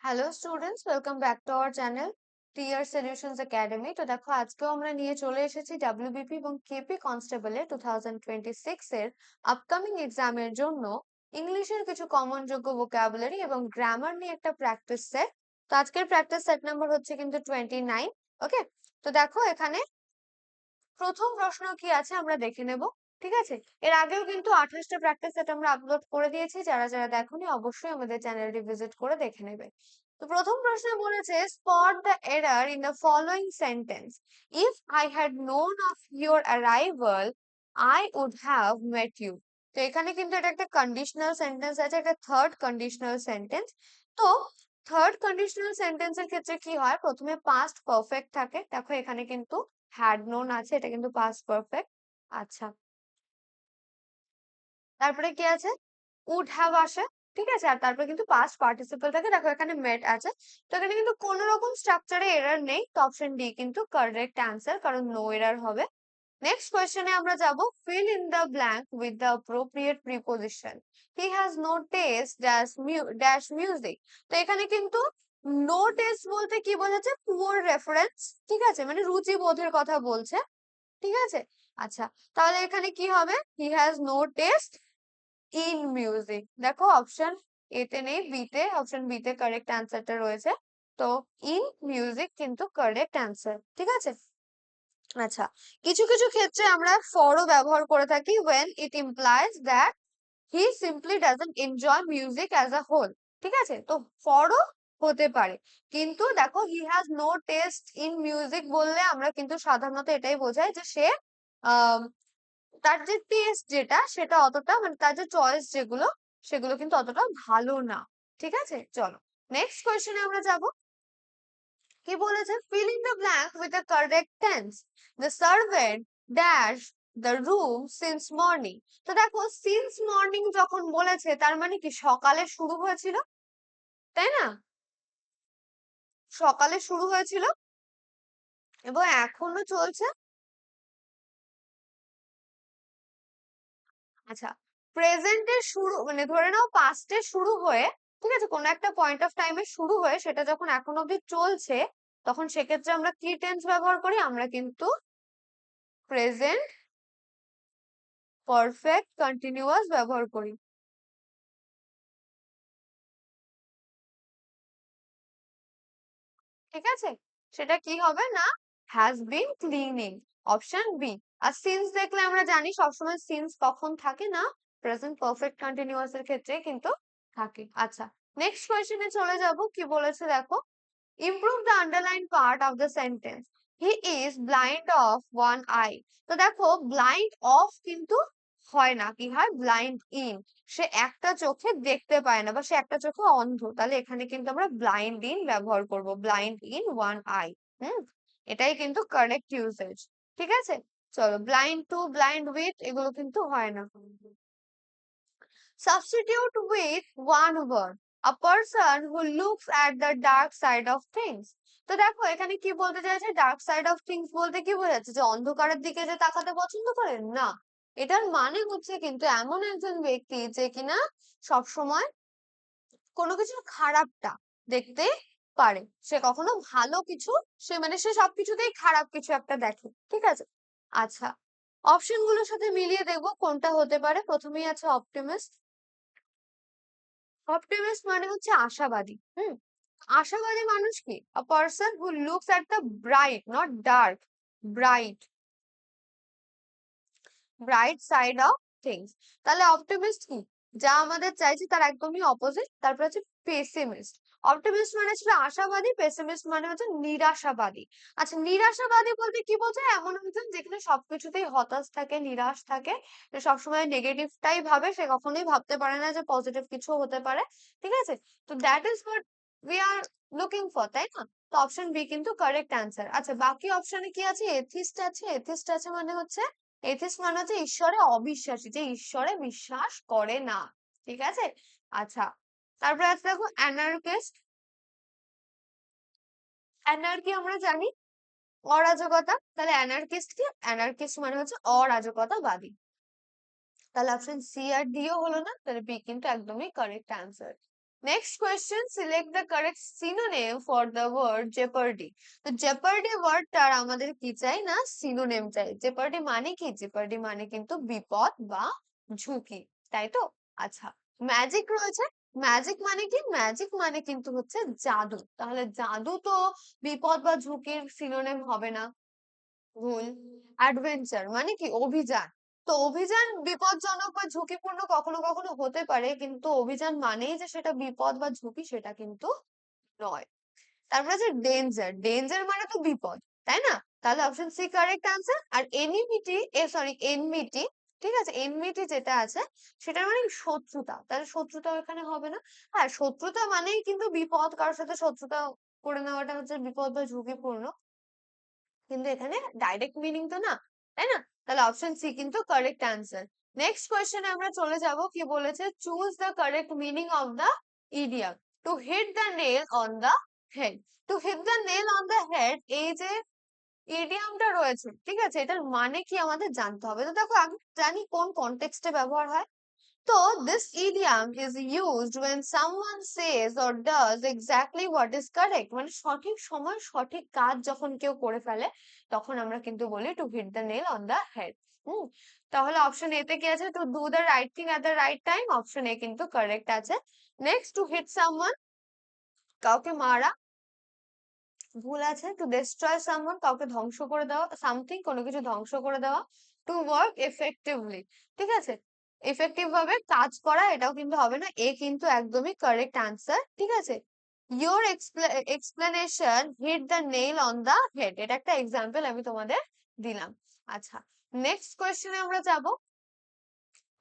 Hello students, welcome back to our channel TR solutions academy. তো দেখো, আজকেও আমরা নিয়ে চলে এসেছি ডাব্লিউবিপি এবং কেপি কনস্টেবলের 2026 এর আপকামিং এক্সামের জন্য ইংলিশের কিছু কমন যোগ্য ভোকাবুলারি এবং গ্রামার নিয়ে একটা প্র্যাকটিস সেট। তো আজকের প্র্যাকটিস সেট নাম্বার হচ্ছে কিন্তু 29। ওকে, তো দেখো এখানে প্রথম প্রশ্ন কি আছে আমরা দেখে নেব। ঠিক আছে, এর আগেও কিন্তু 28টা প্র্যাকটিস সেট আমরা আপলোড করে দিয়েছি, যারা যারা দেখোনি অবশ্যই আমাদের চ্যানেলটি ভিজিট করে দেখে নেবে। তো প্রথম প্রশ্নে বলেছে, spot the error in the following sentence. If I had known of your arrival I would have met you. তো এখানে কিন্তু এটা একটা কন্ডিশনাল সেন্টেন্স আছে, একটা থার্ড কন্ডিশনাল সেন্টেন্স। তো থার্ড কন্ডিশনাল সেন্টেন্সের ক্ষেত্রে কি হয়, প্রথমে পাস্ট পারফেক্ট থাকে। দেখো এখানে কিন্তু হ্যাড নোন আছে, এটা কিন্তু পাস্ট পারফেক্ট। আচ্ছা, তারপরে কি আছে, উড হ্যাভ আসে। ঠিক আছে, আর তারপরে কিন্তু পাস্ট পার্টিসিপল থাকে। দেখো এখানে মেট আছে। তো এখানে কিন্তু কোনো রকম স্ট্রাকচারে এরর নেই। তো অপশন ডি কিন্তু কারেক্ট অ্যান্সার, কারণ নো এরর হবে। নেক্সট কোয়েশ্চেনে আমরা যাব, fill in the blank with the appropriate preposition. He has no taste dash music. তো এখানে কিন্তু নো টেস্ট বলতে কি বোঝাচ্ছে, পুয়ার রেফারেন্স। ঠিক আছে, মানে রুচি বোধের কথা বলছে। ঠিক আছে, আচ্ছা, তাহলে এখানে কি হবে, he has no taste in music. দেখো অপশন এ তে নেই, বি তে, অপশন বি তে কারেক্ট অ্যান্সারটা রয়েছে। তো ইন মিউজিক কিন্তু কারেক্ট অ্যান্সার। ঠিক আছে, আচ্ছা, কিছু কিছু ক্ষেত্রে আমরা ফরও ব্যবহার করে থাকি when it implies that he simply doesn't enjoy music as a whole। ঠিক আছে, তো ফরও হতে পারে। কিন্তু দেখো he has no taste in music বললে আমরা কিন্তু সাধারণত এটাই বোঝাই যে সে আহ তার যে টেস্ট যেটা সেটা অতটা, মানে তার যে চয়েস যেগুলো সেগুলো কিন্তু অতটা ভালো না। ঠিক আছে, চলো নেক্সট কোয়েশ্চেনে আমরা যাব। কি বলেছে, fill in the blank with the correct tense. The servant dash the room since morning. তো দেখো since morning যখন বলেছে তার মানে কি সকালে শুরু হয়েছিল, তাই না? সকালে শুরু হয়েছিল এবং এখনো চলছে। আচ্ছা, প্রেজেন্টের শুরু মানে ধরে নাও পাস্টে শুরু হয়ে, ঠিক আছে, কোন একটা পয়েন্ট অফ টাইমে শুরু হয়ে সেটা যখন এখন অব্দি চলছে, তখন সেক্ষেত্রে আমরা কি টেন্স ব্যবহার করি, আমরা কিন্তু প্রেজেন্ট পারফেক্ট কন্টিনিউয়াস ব্যবহার করি। ঠিক আছে, সেটা কি হবে না, has been cleaning, option B. আর সিন্স দেখলে আমরা জানি সবসময় সিন্স কখন থাকে না, প্রেজেন্ট পারফেক্ট কন্টিনিউয়াস এর ক্ষেত্রে কিন্তু থাকে। আচ্ছা, নেক্সট কোয়েশ্চেনে চলে যাব। কি বলেছে দেখো, improve the underlined part of the sentence. He is blind of one eye. তো দেখো blind of কিন্তু হয় না, কি হয়, blind in। সে একটা চোখে দেখতে পায় না বা সে একটা চোখে অন্ধ, তাহলে এখানে কিন্তু আমরা blind in ব্যবহার করব, blind in one eye। হুম, এটাই কিন্তু কারেক্ট ইউসেজ। ঠিক আছে, চলো, blind to blind with এগুলো কিন্তু হয় না। Substitute with one word. A person who looks at the dark side of things. তো দেখো এখানে কি বলতে চাইছে, ডার্ক সাইড অফ থিংস বলতে কি বোঝাচ্ছে, যে অন্ধকারের দিকে যে তাকাতে পছন্দ করে না। এটার মানে হচ্ছে কিন্তু এমন একজন ব্যক্তি যে কিনা সব সময় কোনো কিছুর খারাপটা দেখতে পারে, সে কখনো ভালো কিছু, সে মানে সে সবকিছুতেই খারাপ কিছু একটা দেখে। ঠিক আছে, আচ্ছা, অপশন গুলোর সাথে মিলিয়ে দেখবো কোনটা হতে পারে। প্রথমেই আছে অপটিমিস্ট। অপটিমিস্ট মানে হচ্ছে আশাবাদী। হুম, আশাবাদী মানুষ কি, a person who looks at the bright not dark, bright bright side of things. তাহলে অপটিমিস্ট কি, যা আমাদের চাইছে তার একদমই অপোজিট। তারপর হচ্ছে পেসিমিস্ট। অপটিমিস্ট মানে ছিল আশাবাদী, পেসিমিস্ট মানে হচ্ছে নিরাশাবাদী। আচ্ছা, নিরাশাবাদী বলতে কি বোঝায়, এমন একজন যেখানে সবকিছুতেই হতাশ থাকে, নিরাশ থাকে, সে সবসময় নেগেটিভটাই ভাবে, সে কখনোই ভাবতে পারে না যে পজিটিভ কিছু হতে পারে। ঠিক আছে, তো that is what we are looking for, তাই না? তো অপশন বি কিন্তু কারেক্ট অ্যান্সার। আচ্ছা, বাকি অপশনে কি আছে, এথিস্ট আছে। এথিস্ট আছে মানে হচ্ছে, এথিস্ট মানে হচ্ছে ঈশ্বরে অবিশ্বাসী, যে ঈশ্বরে বিশ্বাস করে না। ঠিক আছে, আচ্ছা, তারপরে আছে দেখো অ্যানার্কিস্ট। অ্যানার্কি আমরা জানি অরাজকতা, তাহলে অ্যানার্কিস্ট কি, অ্যানার্কিস্ট মানে হচ্ছে অরাজকতাবাদী। তাহলে অপশন সি আর ডিও হলো না, তাহলে বি কিন্তু একদমই correct answer. Next question, select the correct synonym for the word jeopardy. তো জেপার্ডি ওয়ার্ডটার আমাদের কি চাই না, সিনোনিম চাই। জেপার্ডি মানে কি? জেপার্ডি মানে কিন্তু বিপদ বা ঝুঁকি, তাই তো? আচ্ছা, ম্যাজিক রয়েছে। ম্যাজিক মানে কি? ম্যাজিক মানে কিন্তু হচ্ছে জাদু। তাহলে জাদু তো বিপদ বা ঝুঁকির সিনোনিম হবে না, ভুল। অ্যাডভেঞ্চার মানে কি? অভিযান। তো অভিযান বিপজ্জনক বা ঝুঁকিপূর্ণ কখনো কখনো হতে পারে, কিন্তু অভিযান মানেই যে সেটা বিপদ বা ঝুঁকি সেটা কিন্তু নয়। তারপরে আছে ডেঞ্জার। ডেঞ্জার মানে তো বিপদ, তাই না? তাহলে অপশন সি কারেক্ট আনসার। আর এনিমিটি, সরি, এনমিটি, ঠিক আছে, এনমিটি যেটা আছে সেটার মানে শত্রুতা, তাহলে শত্রুতাও এখানে হবে না। হ্যাঁ, শত্রুতা মানেই কিন্তু বিপদ, কারোর সাথে শত্রুতা করে নেওয়াটা হচ্ছে বিপদ বা ঝুঁকিপূর্ণ, কিন্তু এখানে ডাইরেক্ট মিনিং তো না, তাই না? তাহলে অপশন সি কিন্তু কারেক্ট অ্যান্সার। নেক্সট কোয়েশ্চেনে আমরা চলে যাব, কি বলেছে, choose the correct meaning of the idiom. To hit the nail on the head. To hit the nail on the head, এই যে ইডিয়ামটা রয়েছে, ঠিক আছে, এটার মানে কি আমাদের জানতে হবে। তো দেখো, আমি জানি কোন কনটেক্সটে ব্যবহার হয়। তো this idiom is used when someone says or does exactly what is correct, মানে সঠিক সময় সঠিক কাজ যখন কেউ করে ফেলে, তখন আমরা কিন্তু বলি to hit the nail on the head। হুম, তাহলে অপশন এ তে কি আছে? to do the right thing at the right time, option A কিন্তু কারেক্ট আছে। নেক্সট, to hit someone, কাউকে মারা, ভুল আছে। টু destroy someone, কাউকে ধ্বংস করে দেওয়া, সামথিং, কোনো কিছু ধ্বংস করে দেওয়া। টু ওয়ার্ক এফেক্টিভলি, ঠিক আছে, এফেক্টিভ ভাবে কাজ করা, এটাও কিন্তু হবে না। এ কিন্তু একদমই কারেক্ট আনসার, ঠিক আছে। Your explanation hit the nail on the head, এটা একটা এক্সাম্পল আমি তোমাদের দিলাম। আচ্ছা, নেক্সট কোয়েশ্চেনে আমরা যাব।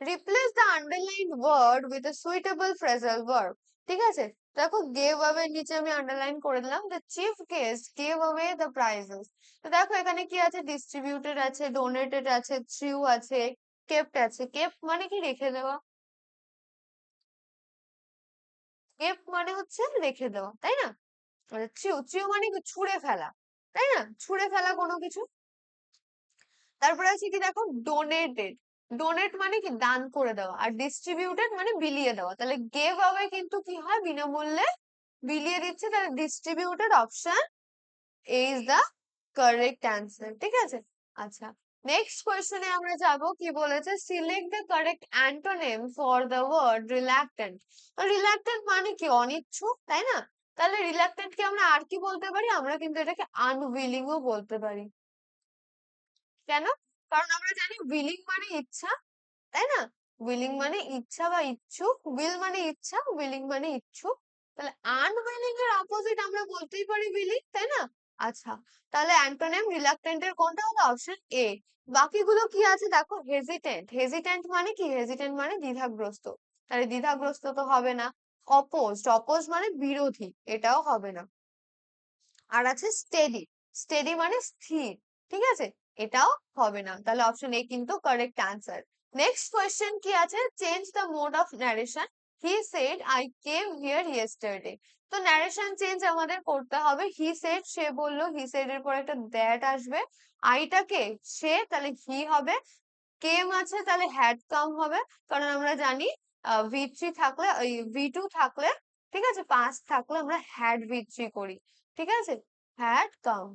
Replace the underlined word with a suitable phrasal verb, ঠিক আছে। দেখো, গেভ অ্যাওয়ে নিচে আমি আন্ডারলাইন করে দিলাম, the chief guest gave away the prices. তো দেখো, এখানে কি আছে? ডিস্ট্রিবিউটেড আছে, ডোনেটেড আছে, থ্রিউ আছে, কেপ্ট আছে। কেপ্ট মানে কি? রেখে দেওয়া। কেপ্ট মানে হচ্ছে রেখে দেওয়া, তাই না? থ্রিউ, থ্রিউ মানে কি? ছুঁড়ে ফেলা, তাই না? ছুঁড়ে ফেলা কোনো কিছু। তারপরে আছে কি, দেখো, ডোনেটেড। ডোনেট মানে কি? দান করে দেওয়া। আর ডিস্ট্রিবিউটেড মানে বিলিয়ে দেওয়া। তাহলে গেভ অ্যাওয়ে কিন্তু কি হয়? বিনামূল্যে বিলিয়ে দিচ্ছে। তাহলে distributed, option A is the correct answer, ঠিক আছে। আচ্ছা, নেক্সট কোয়েশ্চেনে আমরা যাব, কি বলেছে, select the correct antonym for the word reluctant. Reluctant মানে কি? অনিচ্ছুক, তাই না? তাহলে রিল্যাক্টেন্ট কে আমরা আর কি বলতে পারি? আমরা কিন্তু এটাকে আনউইলিং ও বলতে পারি। কেন? কারণ আমরা জানি উইলিং মানে ইচ্ছা, তাই না? উইলিং মানে ইচ্ছা বা ইচ্ছুক, উইল মানে ইচ্ছা, উইলিং মানে ইচ্ছুক। তাহলে আনউইলিং এর অপোজিট আমরা বলতেই পারি উইলিং, তাই না? আচ্ছা, তাহলে অ্যান্টোনিম রিলাক্টেন্ট এর কোনটা হলো? Option A. বাকিগুলো কি আছে দেখো, হেজিটেন্ট। হেজিটেন্ট মানে কি? হেজিটেন্ট মানে দ্বিধাগ্রস্ত, তাহলে দ্বিধাগ্রস্ত তো হবে না। অপোজড, অপোজ মানে বিরোধী, এটাও হবে না। আর আছে স্টেডি। স্টেডি মানে স্থির, ঠিক আছে, এটাও হবে না। তাহলে অপশন এ কিন্তু কারেক্ট আনসার। নেক্সট কোয়েশ্চেন কি আছে? Change the mode of narration. He said I came here yesterday. তো ন্যারেশন চেঞ্জ আমাদের করতে হবে। হি সেড, সে বললো, হি সেড এর পর একটা দ্যাট আসবে। আইটাকে সে, তাহলে হি হবে। কেম আছে, তাহলে হ্যাড কাম হবে। কারণ আমরা জানি ভি থ্রি থাকলে, ভি টু থাকলে, ঠিক আছে, পাঁচ থাকলে আমরা হ্যাড ভি থ্রি করি, ঠিক আছে, হ্যাড কাম।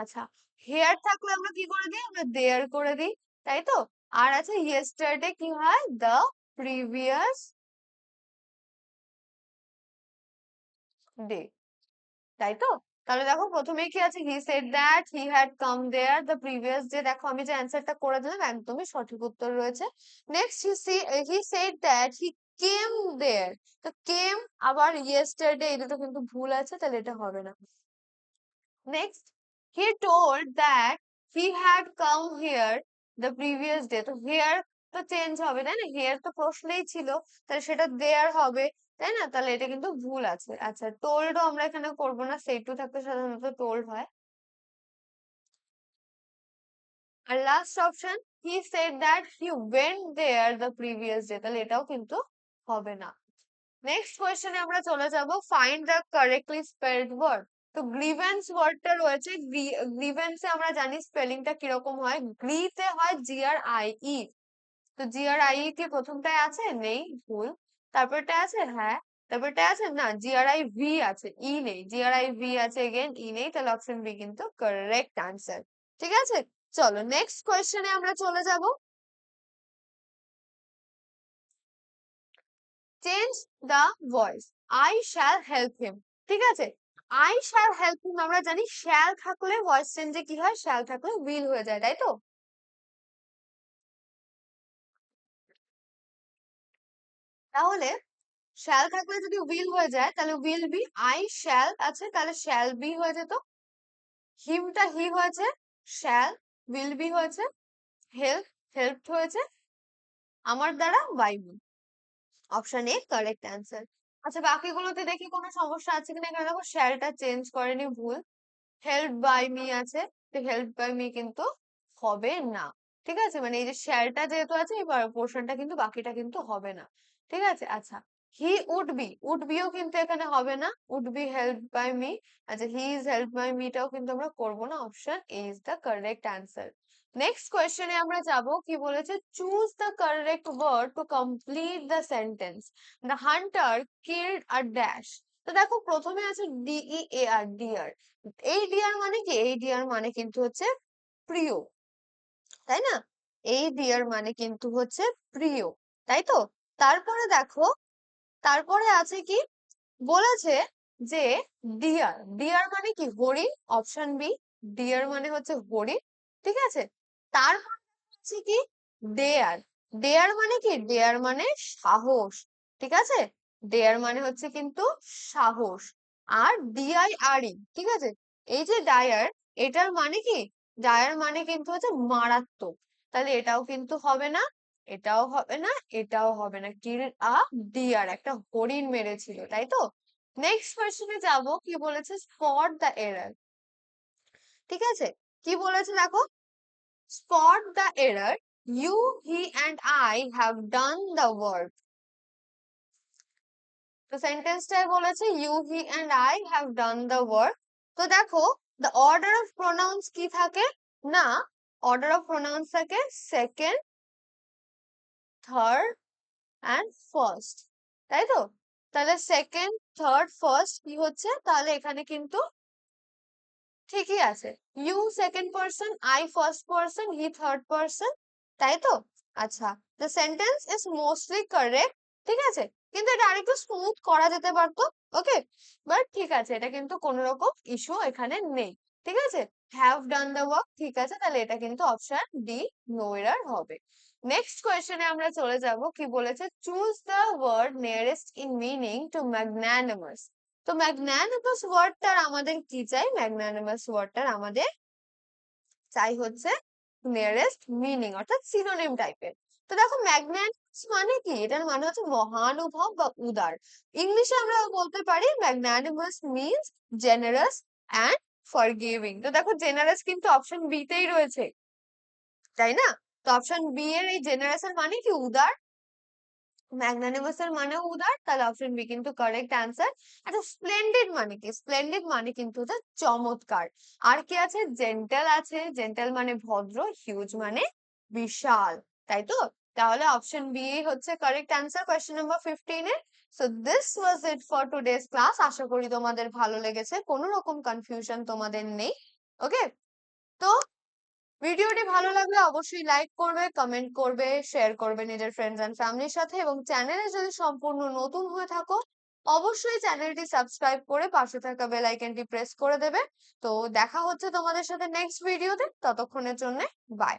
আচ্ছা, হেয়ার থাকলে আমরা কি করে দিই? আমরা দেয়ার করে দিই, তাই তো। আর আছে ইয়েস্টারডে, কি হয়? দ্য প্রিভিয়াস ডে, তাই তো। তাহলে দেখো, প্রথমে কি আছে? He said that he had come there the previous day. দেখো, আমি যে অ্যান্সারটা করে দিলাম, একদমই সঠিক উত্তর রয়েছে। Next, he said that he came there. তো কেম আবার ইয়েস্টারডে, এই দুটো কিন্তু ভুল আছে, তাহলে এটা হবে না। Next, he told that he had come here the previous day. তো হেয়ার তো চেঞ্জ হবে, তাই না? হেয়ার তো প্রশ্নেই ছিল, তাহলে সেটা দেয়ার হবে, তাই না? তাহলে এটা কিন্তু ভুল আছে। আচ্ছা, টোল্ডও আমরা এখানে করবো না, সেই টু থাকতে সাধারণত টোল্ড হয়। আর last option, he said that he went there the previous day, তাহলে এটাও কিন্তু হবে না। নেক্সট কোয়েশ্চেনে আমরা চলে যাব, find the correctly spelled word. তো গ্রিভেন্স ওয়ার্ডটা রয়েছে। গ্রিভেন্সে আমরা জানি স্পেলিংটা কিরকম হয়, গ্রিতে হয় জি আর আই ই। তো জি আর আই ই কি প্রথমটায় আছে? নেই, ভুল। তারপরটা আছে, হ্যাঁ। তারপরটা আছে না, জিআরআই ভি আছে, ই নেই, জিআরআই ভি আছে, এগেন ই নেই, তাহলে অপশন বি কিন্তু কারেক্ট আনসার। ঠিক আছে, চলো নেক্সট কোয়েশ্চেনে আমরা চলে যাব। Change the voice, I shall help him. ঠিক আছে, আই শ্যাল হেল্প হিম, আমরা জানি শ্যাল থাকলে ভয়েস চেঞ্জে কি হয়, শ্যাল থাকলে উইল হয়ে যায়, তাই তো? তাহলে শ্যাল থাকলে যদি উইল হয়ে যায়, তাহলে উইল বি, আই শ্যাল আছে, তাহলে শ্যাল বি হয়ে যেত, হিমটা হি হয়েছে, শ্যাল উইল বি হয়েছে, হেল্প হেল্প হয়েছে, আমার দ্বারা by me. Option A correct answer. আচ্ছা, বাকিগুলোতে দেখি কোনো সমস্যা আছে কিনা। এখানে দেখো শ্যালটা চেঞ্জ করেনি, ভুল। হেল্প বাই মি আছে, তো হেল্প বাই মি কিন্তু হবে না। ঠিক আছে, মানে এই যে শ্যালটা যেহেতু আছে, এই পোর্শনটা কিন্তু, বাকিটা কিন্তু হবে না। ঠিক আছে, আচ্ছা, হি উড বি, উড বিও কিন্তু এখানে হবে না, would be help by me. আচ্ছা, হি ইজ হেল্প বাই মিটাও কিন্তু আমরা করবো না, option A is the correct answer. Next কোয়েশ্চেনে আমরা যাব, কি বলেছে, choose the correct word to complete the sentence, the hunter killed a dash. তো দেখো প্রথমে আছে ডিই এ আর, ডিয়ার। এই ডিয়ার মানে কি, এই ডিয়ার মানে কিন্তু হচ্ছে প্রিয়, তাই না? এই ডিয়ার মানে কিন্তু হচ্ছে প্রিয়, তাই তো? তারপরে দেখো, তারপরে আছে কি, বলেছে যে ডিয়ার, ডিয়ার মানে কি, হরিণ, অপশন বি, ডিয়ার মানে হচ্ছে হরিণ। ঠিক আছে, তারপর হচ্ছে কি, ডেয়ার, ডেয়ার মানে কি, ডেয়ার মানে সাহস। ঠিক আছে, ডেয়ার মানে হচ্ছে কিন্তু সাহস। আর ডিআই আর ই, ঠিক আছে, এই যে ডায়ার, এটার মানে কি, ডায়ার মানে কিন্তু হচ্ছে মারাত্মক, তাহলে এটাও কিন্তু হবে না, এটাও হবে না, এটাও হবে না, কিল আ ডিয়ার, একটা হরিণ মেরেছিল, তাই তো? নেক্সট কোয়েশ্চেনে যাব, কি বলেছে, স্পট দ্য এরর। ঠিক আছে, কি বলেছে দেখো, spot the error, you, he and I have done the work. তো সেন্টেন্সটাই বলেছে you, he and I have done the work। তো দেখো, the order of pronouns কি থাকে না, order of pronouns থাকে সেকেন্ড, থার্ড and ফার্স্ট, তাই তো? তাহলে সেকেন্ড, থার্ড, ফার্স্ট কি হচ্ছে, তাহলে এখানে কিন্তু ঠিকই আছে, you second person, I first person, he third person, তাই তো? আচ্ছা, the sentence is mostly correct. ঠিক আছে, কিন্তু এটা আরেকটু স্মুথ করা যেতে পারতো, ওকে, বাট ঠিক আছে, এটা কিন্তু কোনো রকম ইস্যু এখানে নেই। ঠিক আছে, হ্যাভ ডান দ্য ওয়ার্ক, ঠিক আছে, তাহলে এটা কিন্তু অপশন ডি, নো এরার হবে। নেক্সট কোয়েশ্চেনে আমরা চলে যাব, কি বলেছে, choose the word nearest in meaning to magnanimous. তো ম্যাগনানিমাস ওয়ার্ডটার আমাদের কি চাই, ম্যাগনানিমাস ওয়ার্ডটার আমাদের চাই হচ্ছে নিয়ারেস্ট মিনিং, অর্থাৎ সিনোনিম টাইপের। তো দেখো ম্যাগনানিমাস মানে কি, এটার মানে হচ্ছে মহানুভব বা উদার। ইংলিশে আমরা বলতে পারি magnanimous means generous and forgiving. তো দেখো জেনারাস কিন্তু অপশন বি তেই রয়েছে, তাই না? তো অপশন বি এর এই জেনারাস এর মানে কি, উদার, ম্যাগনানিমাস এর মানেও উদার, তাহলে অপশন বি কিন্তু কারেক্ট অ্যান্সার। আচ্ছা, স্প্লেন্ডিড মানে কি, স্প্লেন্ডিড মানে কিন্তু হচ্ছে চমৎকার। আর কি আছে, জেন্টাল আছে, জেন্টাল মানে ভদ্র, হিউজ মানে বিশাল, তাই তো? তাহলে অপশন বি হচ্ছে কারেক্ট অ্যান্সার কোয়েশ্চেন নাম্বার 15 এর। So this was it for today's class. আশা করি তোমাদের ভালো লেগেছে, কোনো রকম কনফিউশন তোমাদের নেই, ওকে? তো ভিডিওটি ভালো লাগলে অবশ্যই লাইক করবে, কমেন্ট করবে, শেয়ার করবে নিজের ফ্রেন্ডস এন্ড ফ্যামিলির সাথে, এবং চ্যানেলে যদি সম্পূর্ণ নতুন হয়ে থাকো, অবশ্যই চ্যানেলটি সাবস্ক্রাইব করে পাশে থাকা বেল আইকনটি প্রেস করে দেবে। তো দেখা হচ্ছে তোমাদের সাথে নেক্সট ভিডিওতে, ততক্ষণের জন্য বাই।